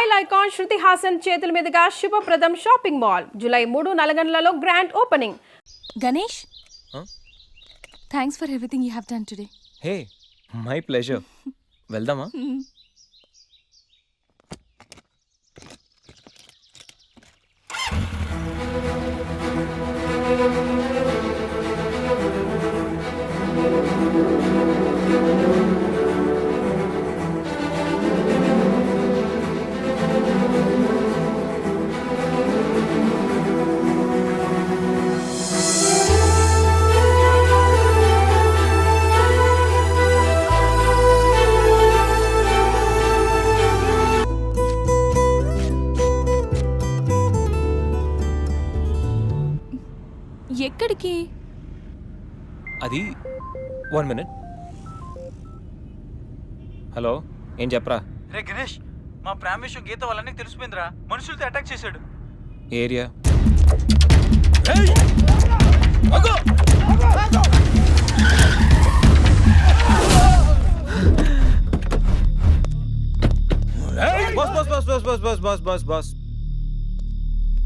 Style icon Shruti Haasan చేతుల మీదుగా Shubhapradam shopping mall July 3 నల్గొండలలో grand opening. Ganesh, thanks for everything you have done today. Hey, my pleasure. వెళ్దామా? ఎక్కడికి? అది 1 minute. హలో, ఏం చెప్పరా? రే గణేష్, మా ప్రేమ విషయం గీత వాళ్ళని తెలిసిపోయిందిరా. మనుషులతో అటాక్ చేశాడు. ఏరియా? బాస్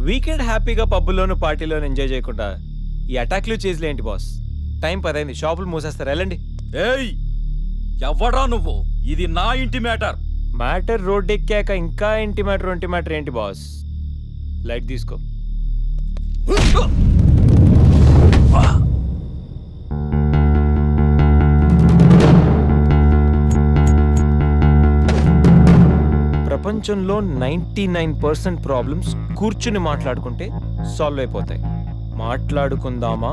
వీకెండ్ హ్యాపీగా పబ్బుల్లోను పార్టీలోను ఎంజాయ్ చేయకుండా ఈ అటాక్లు చేసిలే ఏంటి బాస్? టైం 10 అయింది, షాపులు మూసేస్తారు, వెళ్ళండి. ఏయ్, ఎవడ్రా నువ్వు? ఇది నా ఇంటి మ్యాటర్. మ్యాటర్ రోడ్ ఎక్కాక ఇంకా ఇంటి మ్యాటర్ ఏంటి బాస్? లైట్ తీసుకో. ప్రపంచంలో 99% ప్రాబ్లమ్స్ కూర్చుని మాట్లాడుకుంటే సాల్వ్ అయిపోతాయి. మాట్లాడుకుందామా,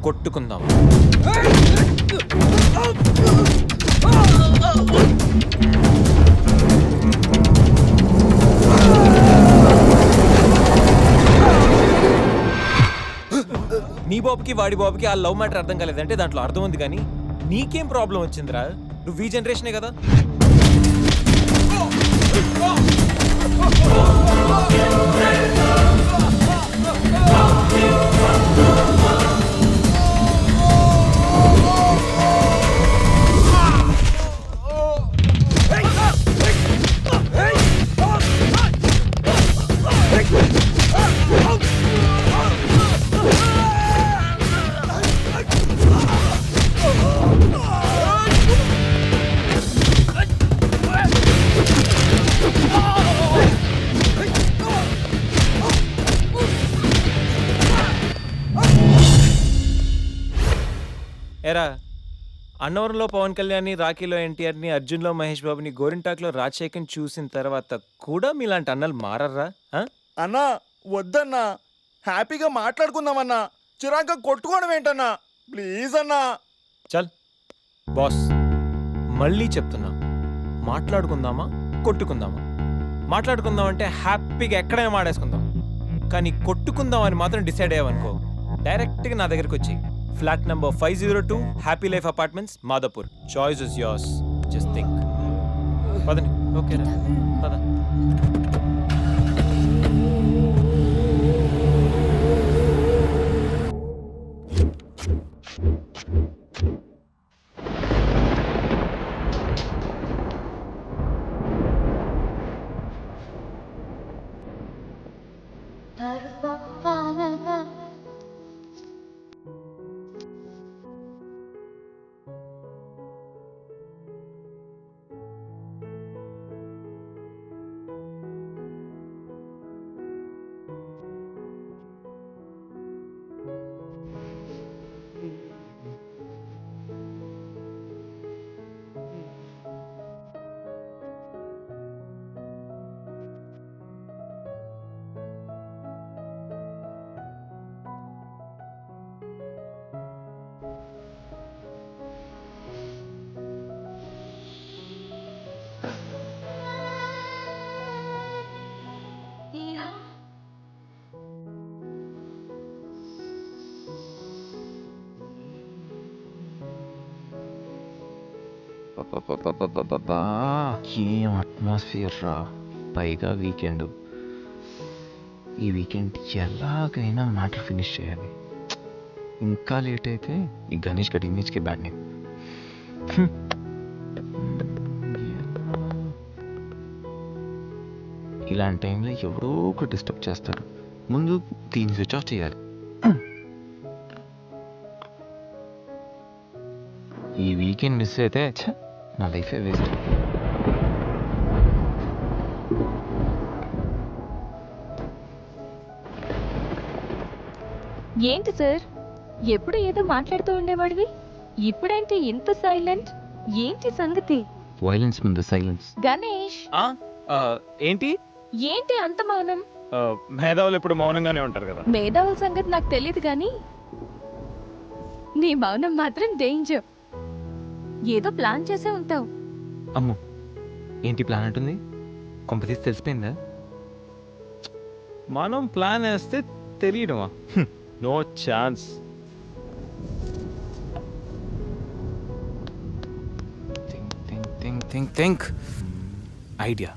కొట్టుకుందామా? నీ బాబుకి వాడి బాబుకి ఆ లవ్ మ్యాటర్ అర్థం కాలేదంటే దాంట్లో అర్థం ఉంది, కానీ నీకేం ప్రాబ్లం వచ్చిందిరా? నువ్వు ఈ జనరేషనే కదా. ఎరా, అన్నవరంలో పవన్ కళ్యాణ్ని, రాఖీలో ఎన్టీఆర్ని, అర్జున్లో మహేష్ బాబుని, గోరింటాక్లో రాజశేఖర్ని చూసిన తర్వాత కూడా మీలాంటి అన్నలు మారర్రా? అన్నా వద్దన్నా, హ్యాపీగా మాట్లాడుకుందామన్నా, చిరాగ్గా కొట్టుకోవడం ఏంటన్నా? ప్లీజ్ అన్నా. చల్ బాస్, మళ్ళీ చెప్తున్నా, మాట్లాడుకుందామా, కొట్టుకుందామా? మాట్లాడుకుందాం అంటే హ్యాపీగా ఎక్కడైనా మాడేసుకుందాం, కానీ కొట్టుకుందాం అని మాత్రం డిసైడ్ అయ్యావనుకో, డైరెక్ట్గా నా దగ్గరికి వచ్చి flat number 502 happy life apartments, Madhapur. Choice is yours, just think. పదండి. ఓకే, పద. ఏం అట్మాస్ఫియర్ రా, పైగా వీకెండ్. ఈ వీకెండ్ ఎలాగైనా మ్యాటర్ ఫినిష్ చేయాలి. ఇంకా లేట్ అయితే ఈ గణేష్ గడి ఇమేజ్కి బ్యాడ్ నేమ్. ఇలాంటి టైంలో ఎవడో ఒకటి డిస్టర్బ్ చేస్తారు. ముందు దీన్ని స్విచ్ ఆఫ్ చేయాలి. ఈ వీకెండ్ మిస్ అయితే నా లైఫే వేస్ట్. ఏంటి సార్, ఎప్పుడు ఏదో మాట్లాడుతూ ఉండేవాడివి, ఇప్పుడేంటి ఇంత సైలెంట్? ఏంటి సంగతి? వైలెన్స్ ముందు సైలెన్స్. గణేష్, ఏంటి ఏంటి అంత మౌనం? మేధావులు ఎప్పుడు మౌనంగానే ఉంటారు కదా. మేధావుల సంగతి నాకు తెలియదు కానీ నీ మౌనం మాత్రం డేంజర్. ఏదో ప్లాన్ చేసే ఉంటావు. అమ్ము, ఏంటి ప్లాన్ అంటుంది? కొంపతీసి తెలిసిపోయిందా? మనం ప్లాన్ వేస్తే తెలియడమా? No chance. Think idea.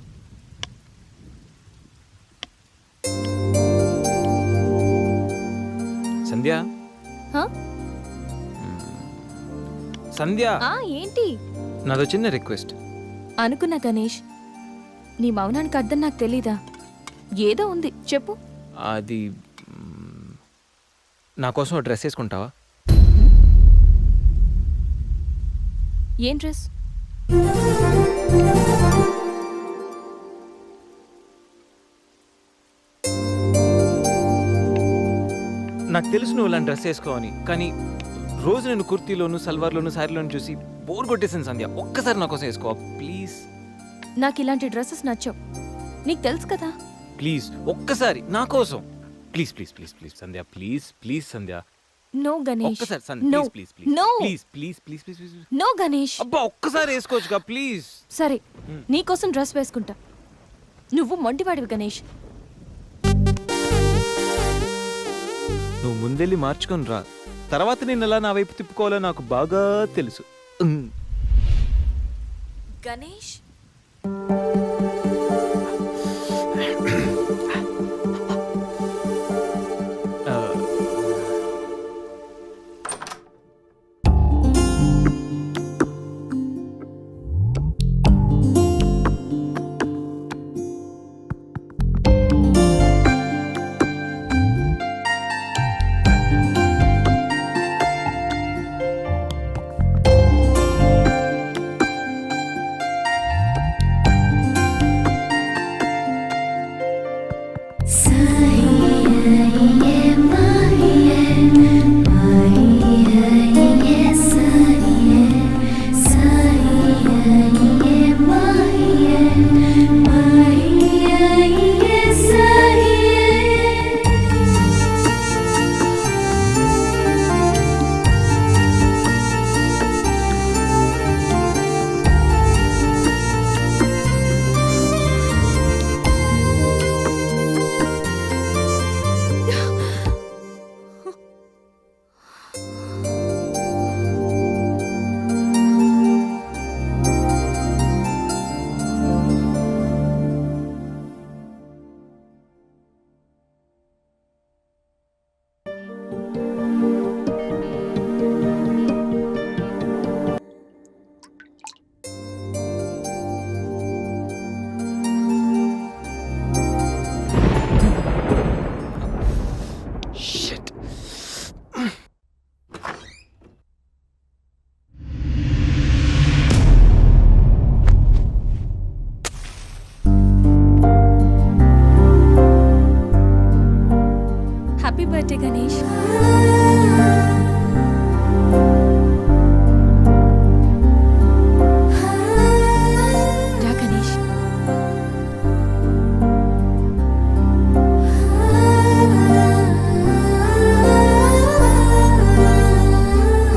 Sandhya, హా? సంధ్య, ఏంటి? నాదో చిన్న రిక్వెస్ట్. అనుకున్నా గణేష్, నీ మౌనానికి అర్థం నాకు తెలీదా? ఏదో ఉంది, చెప్పు. అది నా కోసం ఒక డ్రెస్ వేసుకుంటావా? ఏం డ్రెస్? నాకు తెలుసు నువ్వు ఇలాంటి డ్రెస్ వేసుకోవని, కానీ రోజు నేను కుర్తీలోను సల్వార్లోను శారీలోను చూసి బోర్ కొట్టేసాను సంధ్య. ఒక్కసారి నా కోసం వేసుకోవా ప్లీజ్? నాకు ఇలాంటి డ్రెస్సెస్ నచ్చవు, నీకు తెలుసు కదా. ప్లీజ్ ఒక్కసారి నా కోసం. Please please please please Sandhya, please please Sandhya, no Ganesh, ఒక్కసారి Sandhya, No. Please please No. Please please please please please. No Ganesh. అబ్బా ఒక్కసారి వేసుకోవచ్చుగా ప్లీజ్. సరే, నీకోసం డ్రెస్ వేసుకుంటా. నువ్వు మొండివాడివి గణేష్. నువ్వు ముందెళ్ళి మార్చుకొని రా, తర్వాత నేను ఎలా నా వైపు తిప్పుకోవాలో నాకు బాగా తెలుసు. Ganesh, happy birthday Ganesh. రా గణేష్.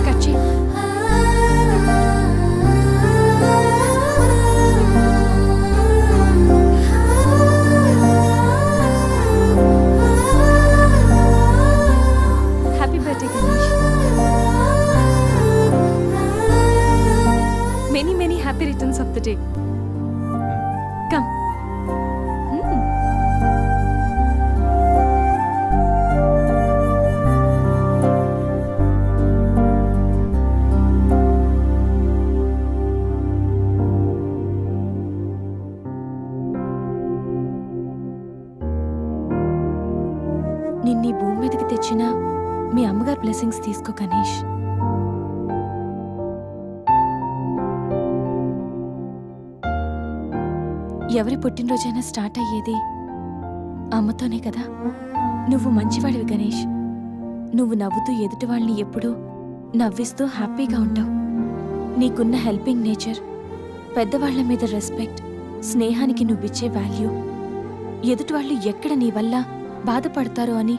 కట్ చేయి. హ్యాపీ నిన్నీ భూమి మీదకి తెచ్చిన మీ అమ్మగారి బ్లెస్సింగ్స్ తీసుకో గణేష్. ఎవరి పుట్టినరోజైనా స్టార్ట్ అయ్యేది అమ్మతోనే కదా. నువ్వు మంచివాడివి గణేష్. నువ్వు నవ్వుతూ ఎదుటి వాళ్ళని ఎప్పుడూ నవ్విస్తూ హ్యాపీగా ఉంటావు. నీకున్న హెల్పింగ్ నేచర్, పెద్దవాళ్ల మీద రెస్పెక్ట్, స్నేహానికి నువ్విచ్చే వాల్యూ, ఎదుటివాళ్లు ఎక్కడ నీ వల్ల బాధపడతారో అని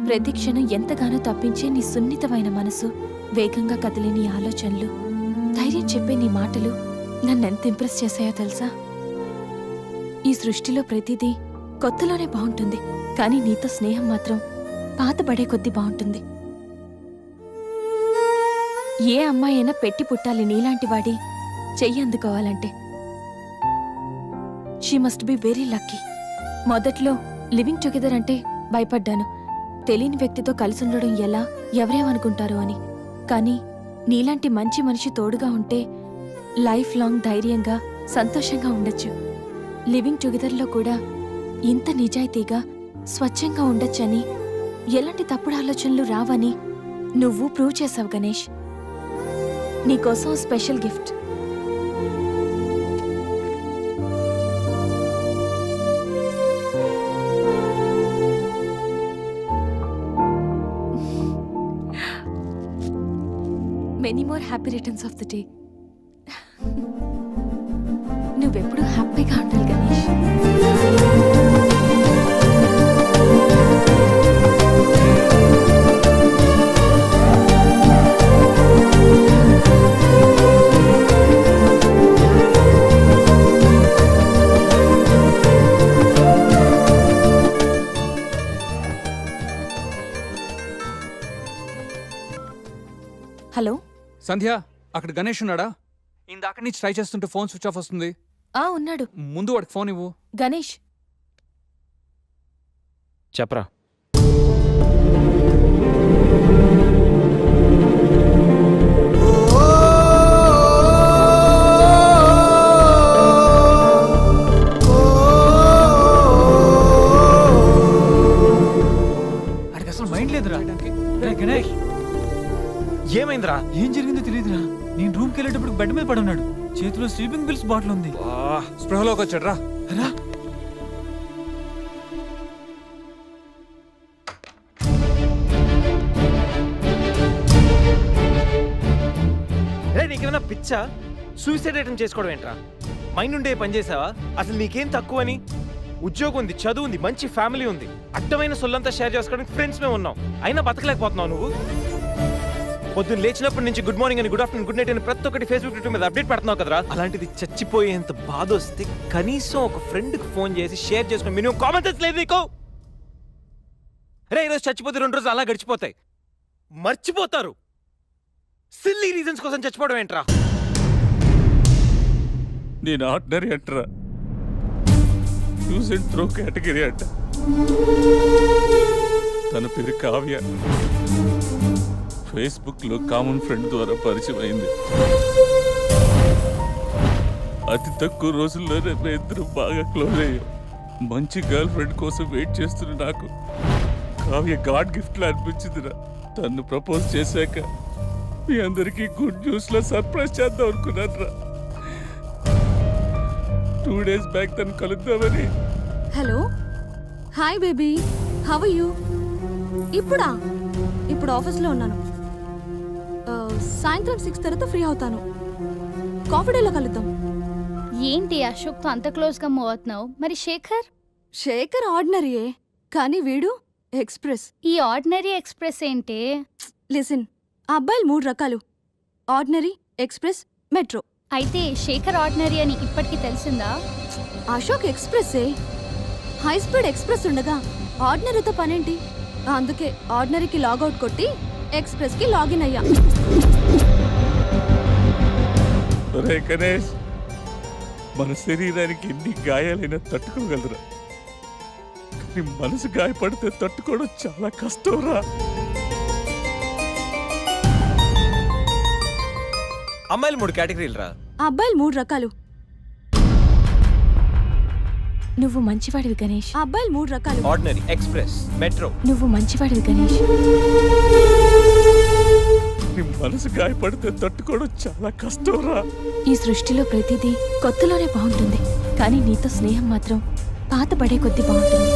ప్రతి క్షణం ఎంతగానో తప్పించే నీ సున్నితమైన మనసు, వేగంగా కదిలే నీ ఆలోచనలు, ధైర్యం చెప్పే నీ మాటలు నన్నెంత ఇంప్రెస్ చేశాయో తెలుసా? ఈ సృష్టిలో ప్రతిదీ కొత్తలోనే బాగుంటుంది, కానీ నీతో స్నేహం మాత్రం పాతబడే కొద్దీ బాగుంటుంది. ఏ అమ్మాయైనా పెట్టి పుట్టాలి నీలాంటి వాడి చెయ్యి అందుకోవాలంటే. She must be very lucky. మొదట్లో లివింగ్ టుగెదర్ అంటే భయపడ్డాను, తెలియని వ్యక్తితో కలిసి ఉండడం ఎలా, ఎవరేమనుకుంటారో అని. కానీ నీలాంటి మంచి మనిషి తోడుగా ఉంటే లైఫ్ లాంగ్ ధైర్యంగా సంతోషంగా ఉండొచ్చు. లివింగ్ టుగెదర్లో కూడా ఇంత నిజాయితీగా స్వచ్ఛంగా ఉండొచ్చని, ఎలాంటి తప్పుడు ఆలోచనలు రావని నువ్వు ప్రూవ్ చేసావు గణేష్. నీకోసం special gift. Many more happy returns of the day. నువ్వెప్పుడు హ్యాపీగా ఉండాలి గణేష్. హలో. సంధ్య, అక్కడ గణేష్ ఉన్నాడా? ఇందాక నుంచి ట్రై చేస్తుంటే ఫోన్ స్విచ్ ఆఫ్ వస్తుంది. ఉన్నాడు. ముందు వాడికి ఫోన్ ఇవ్వు. గణేష్, చెప్పరా. వాడికి అసలు మైండ్ లేదురా. రే గణేష్, ఏమైందిరా? ఏం జరిగిందో తెలియదురా. నేను రూమ్కి వెళ్ళేటప్పుడు బెడ్ మీద పడి ఉన్నాడు, చేతిలో స్లీపింగ్ పిల్స్ బాటిల్ ఉంది. స్పృహలోకి వచ్చాడు రా. రా. రే, నీకేమైనా పిచ్చా? సూసైడ్ అటెంప్ట్ చేసుకోవడం ఏంట్రా? మైండ్ ఉండే పని చేసావా? అసలు నీకేం తక్కువని? ఉద్యోగం ఉంది, చదువు ఉంది, మంచి ఫ్యామిలీ ఉంది, అడ్డమైన సొల్లంతా షేర్ చేసుకోవడానికి ఫ్రెండ్స్ మేము ఉన్నాం, అయినా బతకలేకపోతున్నావు నువ్వు. పొద్దున్న లేచినప్పటి నుంచి గుడ్ మార్నింగ్ అని, గుడ్ ఆఫ్టర్నూన్, గుడ్ నైట్ అని ప్రతి ఒక్కటి ఫేస్బుక్ ట్విట్టర్ మీద అప్డేట్ పెడుతున్నావు కదరా. అలాంటిది చచ్చిపోయేంత బాధ వస్తే కనీసం ఒక ఫ్రెండ్కి ఫోన్ చేసి షేర్ చేసుకుని మినిమం కామన్ సెన్స్ లేదు నీకు? రే, ఈరోజు చచ్చిపోతే 2 రోజులు అలా గడిచిపోతాయి, మర్చిపోతారు. సిల్లీ రీజన్స్ కోసం చచ్చిపోవడం ఏంట్రా? నేను ఆర్డినరీ అంటరా, యూజ్ అండ్ త్రో కేటగిరీ అంట. తన పేరు కావ్య. ఫేస్బుక్ లో కామన్ ఫ్రెండ్ ద్వారా పరిచయం అయింది. అతి తక్కువ రోజుల్లోనే ఇద్దరు బాగా క్లోజ్ అయ్యాం. మంచి గర్ల్ ఫ్రెండ్ కోసం వెయిట్ చేస్తున్న నాకు కావ్య గాడ్ గిఫ్ట్ లా అనిపించిందిరా. తను ప్రపోజ్ చేశాక మీ అందరికీ గుడ్ న్యూస్ లో సర్ప్రైజ్ చేద్దాం అనుకున్నాను రా. 2 days బ్యాక్ తను కలుద్దామని. Hello, hi baby, how are you? ఇప్పుడు ఆఫీస్లో ఉన్నాను. సాయంత్రం 6 తర్వాత ఫ్రీ అవుతాను. కాఫీ డేలో కలుద్దాం. ఏంటి అశోక్తో అంత క్లోజ్గా మూవ్ అవుతున్నావు? మరి శేఖర్? శేఖర్ ఆర్డినరీయే, కానీ వీడు ఎక్స్ప్రెస్. ఈ ఆర్డినరీ ఎక్స్ప్రెస్ ఏంటి? లిసన్, ఆ అబ్బాయిలు 3 రకాలు: ఆర్డినరీ, ఎక్స్ప్రెస్, మెట్రో. అయితే శేఖర్ ఆర్డినరీ అని ఇప్పటికి తెలిసిందా? అశోక్ ఎక్స్ప్రెస్సే. హై స్పీడ్ ఎక్స్ప్రెస్ ఉండగా ఆర్డినరీతో పనేంటి? అందుకే ఆర్డినరీకి లాగౌట్ కొట్టి ఎక్స్ప్రెస్కి లాగిన్ అయ్యా. ఒరే గణేష్, మన శరీరానికి ఎన్ని గాయాలైనా తట్టుకోగలరా, కానీ మనసు గాయపడితే తట్టుకోవడం చాలా కష్టంరా. అమ్మాయిలు 3 కేటగిరీలు రా. ఆ అబ్బాయిలు 3 రకాలు: నువ్వు మంచివాడివి గణేష్. ఆ అబ్బాయిలు 3 రకాలు. Ordinary, express, metro. నువ్వు మంచివాడివి గణేష్. నీ మనసు గాయపడితే తట్టుకోవడం చాలా కష్టంరా. ఈ సృష్టిలో ప్రతిదీ కొత్తలోనే బాగుంటుంది, కానీ నీతో స్నేహం మాత్రం పాతబడే కొద్దీ బాగుంటుంది.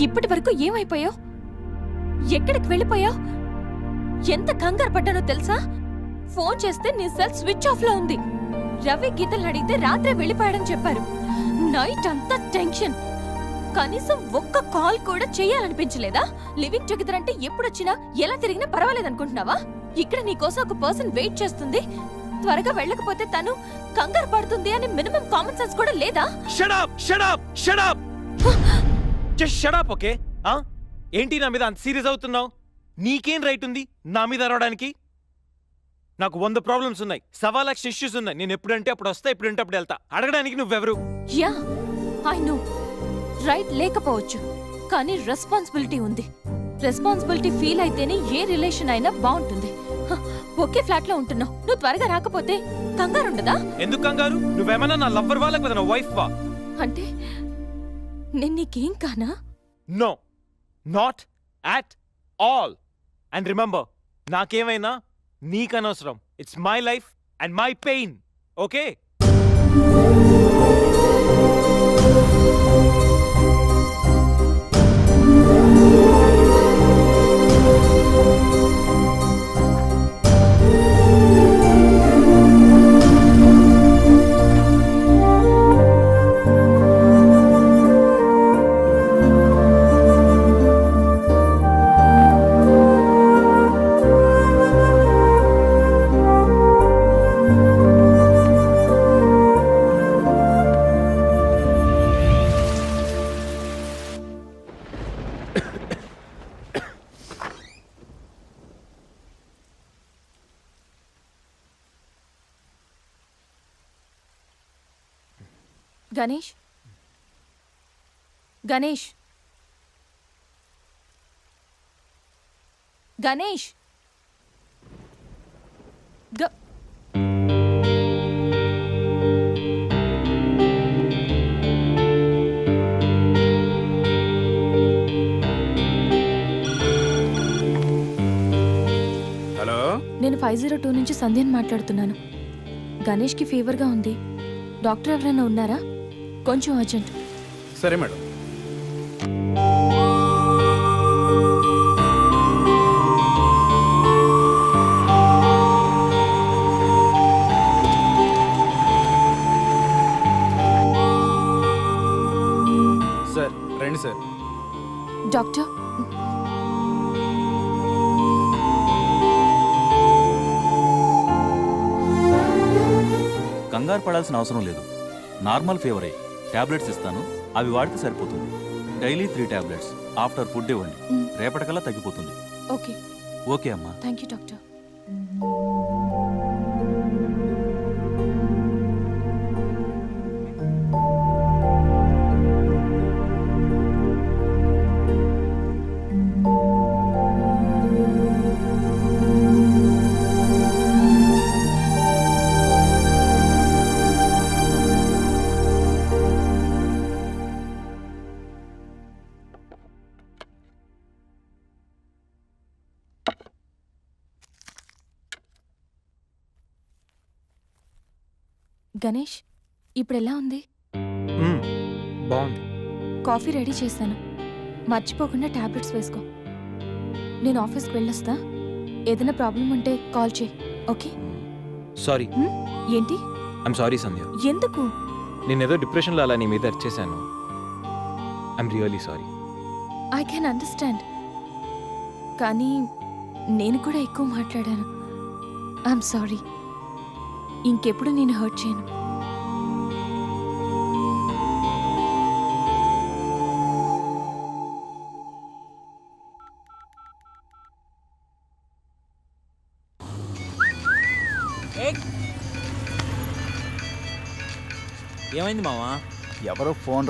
ఇప్పటి వరకు ఏమైపోయావు? ఎక్కడికి వెళ్ళిపోయావు? ఎంత కంగారు పడ్డానో తెలుసా? ఫోన్ చేస్తే నీ సెల్ స్విచ్ ఆఫ్ లో ఉంది. రవి గీతలు అడిగితే రాత్రే వెళ్ళిపోయాడని చెప్పారు. నైట్ అంతా టెన్షన్. కనీసం ఒక్క కాల్ కూడా చేయాలనిపించలేదా? లివింగ్ టుగెదర్ అంటే ఎప్పుడొచ్చినా ఎలా తిరిగినా పర్వాలేదనుకుంటున్నావా? ఇక్కడ నీకోసం ఒక పర్సన్ వెయిట్ చేస్తుంది. త్వరగా వెళ్ళకపోతే తను కంగారు పడుతుంది అని మినిమం కామన్ సెన్స్ కూడా లేదా? Shut up, shut up, shut up. Just shut up, okay? ఏంటి నా మీద అంత సీరియస్ అవుతున్నావు? నీకేం రైట్ ఉంది నా మీద అరవడానికి? నాకు 100 ప్రాబ్లమ్స్ ఉన్నాయి, 1,00,000 ఇష్యూస్ ఉన్నాయి. నేను ఎప్పుడంటే అప్పుడు వస్తా, ఎప్పుడంటే అప్పుడు వెళ్తా. అడగడానికి నువ్వెవరు? Yeah, I know. రైట్ లేకపోవచ్చు, కానీ రెస్పాన్సిబిలిటీ ఉంది. రెస్పాన్సిబిలిటీ ఫీల్ అయితేనే ఏ రిలేషన్ అయినా బాగుంటుంది. ఒకే ఫ్లాట్ లో ఉంటున్నావు, నువ్వు త్వరగా రాకపోతే కంగారు ఉండదా? ఎందుకు కంగారు? నువ్వేమన్నా నా లవ్వర్ వాళ్ళకి కదా, నా వైఫ్ వా? అంటే నేను నీకేం కానా? No, not at all. And remember, నాకేమైనా నీకనవసరం. It's my life and my pain, okay? Ganesh, Ganesh, Ganesh. Hello, నేను 502 నుంచి సంధ్యని మాట్లాడుతున్నాను. గణేష్కి ఫీవర్గా ఉంది. డాక్టర్ ఎవరైనా ఉన్నారా? కొంచెం అర్జెంట్. సరే మేడం. సార్ రండి సార్. డాక్టర్, కంగారు పడాల్సిన అవసరం లేదు. నార్మల్ ఫీవరే. టాబ్లెట్స్ ఇస్తాను, అవి వాడితే సరిపోతుంది. Daily 3 tablets. ఆఫ్టర్ ఫుడ్ ఇవ్వండి, రేపటికల్లా తగ్గిపోతుంది. ఓకే. ఓకే అమ్మా. Thank you doctor. గణేష్, ఇప్పుడు ఎలా ఉంది? బాగుంది. కాఫీ రెడీ చేశాను, మర్చిపోకుండా టాబ్లెట్స్ వేసుకో. నేను ఆఫీస్కి వెళ్ళొస్తా. ఏదైనా ప్రాబ్లం ఉంటే కాల్ చేయి, ఓకే? సారీ. ఏంటి? I'm sorry Sandhya. ఎందుకు? నేనేదో డిప్రెషన్లో అలా నీ మీద అరిచేశాను. I'm really sorry. I can understand, కానీ నేను కూడా ఎక్కువ మాట్లాడాను. I'm sorry. ఇంకెప్పుడు నేను హర్ట్ చేయను. ఏమైంది మావా? ఎవరో ఫోన్